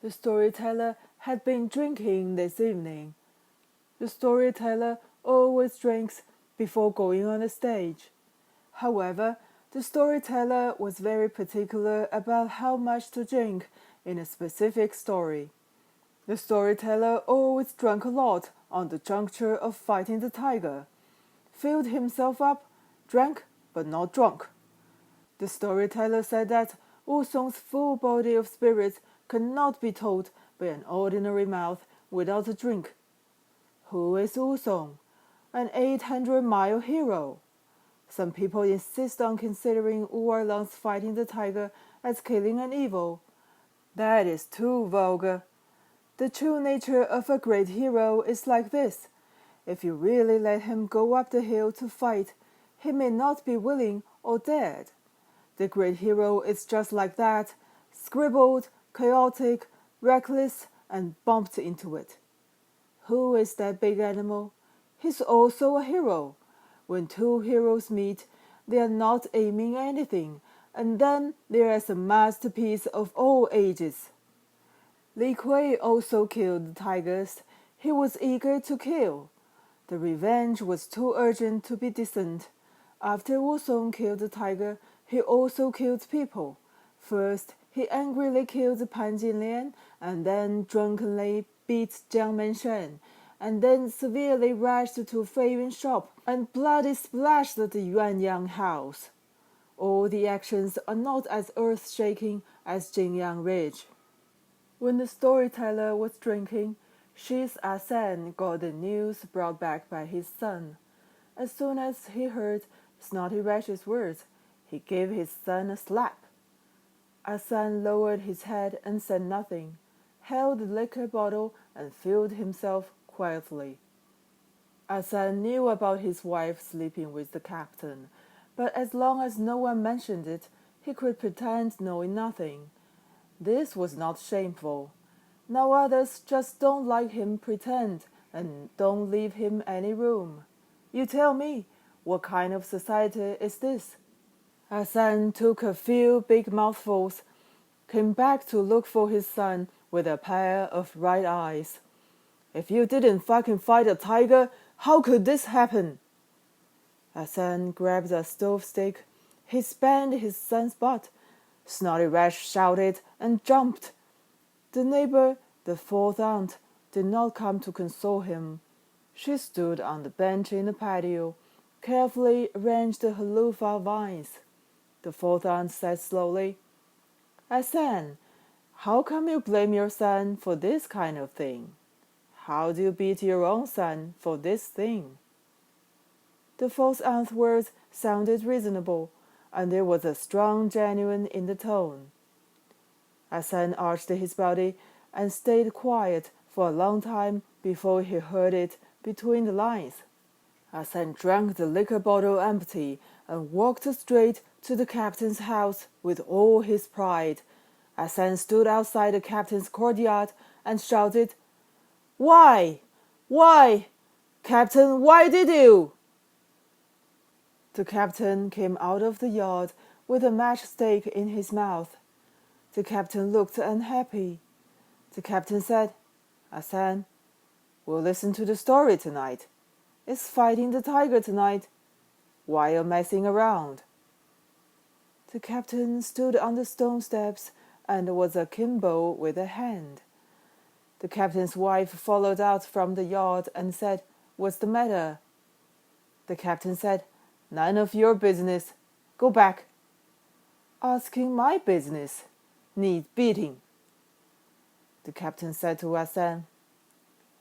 The storyteller had been drinking this evening. The storyteller always drinks before going on the stage. However, the storyteller was very particular about how much to drink in a specific story. The storyteller always drank a lot on the juncture of fighting the tiger, filled himself up, drank but not drunk. The storyteller said that Wusong's full body of spirits could not be told by an ordinary mouth without a drink. Who is Wusong? An 800-mile hero. Some people insist on considering Erlang's fighting the tiger as killing an evil. That is too vulgar. The true nature of a great hero is like this. If you really let him go up the hill to fight, he may not be willing or dead. The great hero is just like that, scribbled, chaotic, reckless, and bumped into it. Who is that big animal? He's also a hero. When two heroes meet, they are not aiming anything, and then there is a masterpiece of all ages. Li Kui also killed the tigers. He was eager to kill. The revenge was too urgent to be decent. After Wusong killed the tiger, he also killed people. First, he angrily killed Pan Jinlian, and then drunkenly beat Jiang Menshen, and then severely rushed to Feiyu's shop and bloody splashed the Yuanyang house. All the actions are not as earth-shaking as Jingyang Ridge. When the storyteller was drinking, Shi's Asan got the news brought back by his son. As soon as he heard Snotty Rash's words, he gave his son a slap. Asan lowered his head and said nothing, held the liquor bottle and filled himself quietly. Asan knew about his wife sleeping with the captain, but as long as no one mentioned it, he could pretend knowing nothing. This was not shameful. Now others just don't like him pretend and don't leave him any room. You tell me, what kind of society is this? Asan took a few big mouthfuls, came back to look for his son with a pair of bright eyes. If you didn't fucking fight a tiger, how could this happen? Asan grabbed a stove stick. He spanned his son's butt. Snotty Rash shouted and jumped. The neighbor, the fourth aunt, did not come to console him. She stood on the bench in the patio, carefully arranged her loofah vines. The fourth aunt said slowly, Asan, how come you blame your son for this kind of thing? How do you beat your own son for this thing? The fourth aunt's words sounded reasonable, and there was a strong genuine in the tone. Asan arched his body and stayed quiet for a long time before he heard it between the lines. Asan drank the liquor bottle empty and walked straight to the captain's house with all his pride. Asan stood outside the captain's courtyard and shouted, Why? Why? Captain, why did you? The captain came out of the yard with a matchstick in his mouth. The captain looked unhappy. The captain said, Asan, we'll listen to the story tonight. It's fighting the tiger tonight. Why are you messing around? The captain stood on the stone steps and was akimbo with a hand. The captain's wife followed out from the yard and said, What's the matter? The captain said, None of your business. Go back. Asking my business. Need beating. The captain said to Asan,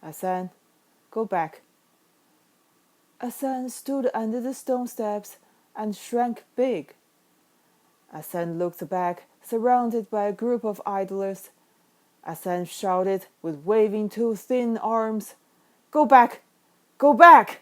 Asan, go back. Asan stood under the stone steps and shrank big. Asan looked back, surrounded by a group of idlers. Asan shouted with waving two thin arms, Go back! Go back!